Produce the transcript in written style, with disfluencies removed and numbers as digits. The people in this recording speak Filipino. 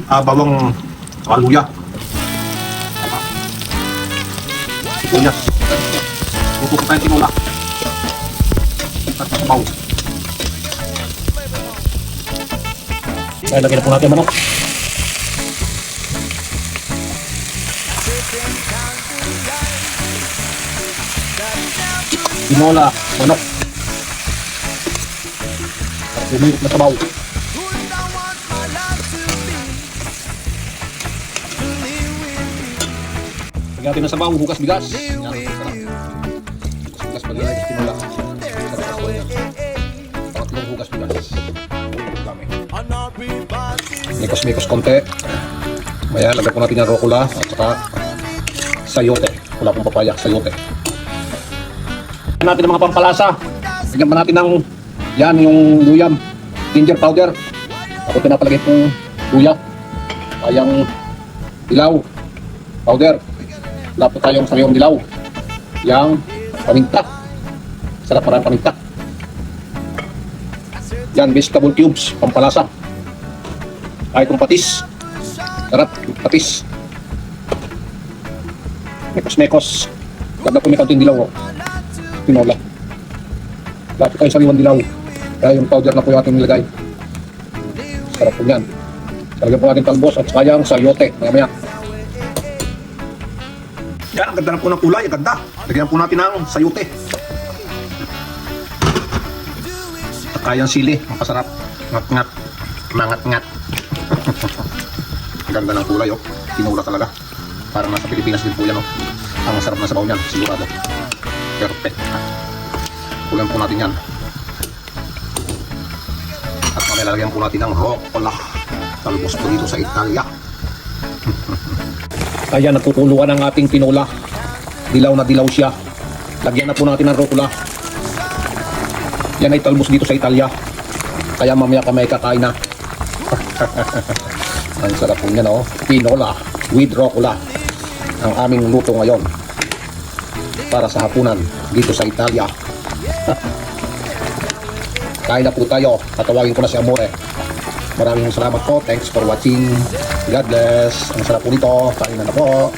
bawang luya. Sibuyas. Tutuko tayong tinola. At sabaw. Ay, lagyan na po natin manok. Tinola, manok. Umiinit na sabaw. Lagyan natin ng sabaw, hugas bigas. Yan, sarap. Hugas bigas, pag-ilagay sa tinola. Sarap sa sabaw yan. Pangatlong hugas bigas. Dami. Mikos-mikos konti. Maya, lagyan po natin yung rokula at saka sayote. Wala pong papaya, sayote. Lagyan natin ng mga pampalasa. Lagyan pa natin ng yan, yung luyam, ginger powder. Ako pinapalagay pong luya. Ayang dilaw, powder. Wala po tayong sariwang dilaw. Yang paminta. Sarap parang paminta. Yan, vegetable cubes, pampalasa. Ay, itong patis. Sarap, patis. Mekos-mekos. Lagyan po may kaunting dilaw. Oh. Tinola. Wala po tayong sariwang dilaw. Kaya yung powder na po yung ating nilagay. Sarap po yan. Lagyan po natin talbos at sayang sayote. Maya-maya. Yan, ang ganda na po ng kulay. Ang ganda. Lagyan po natin ng sayote. At kayang sili. Makasarap. Ngat-ngat. Mangat-ngat. Ang ganda ng kulay, oh. Tinula talaga. Parang nasa Pilipinas din po yan, oh. Ang sarap na sabaw niyan. Sigurado. Perfect. Kulang po natin yan. At malalagyan po natin ng roccola. Talbos po dito sa Italia. Ayan, natutuluan ang ating tinola. Dilaw na dilaw siya. Lagyan na po natin ng roccola. Yan ay talbos dito sa Italia. Kaya mamaya ka may kakain na. Ang sarap po niyan, oh. Tinola with roccola. Ang aming luto ngayon. Para sa hapunan dito sa Italia. Kain na po tayo. Tatawagin ko na si Amore. Maraming salamat po. Thanks for watching. God bless. Ang sarap po nito. Kain na po.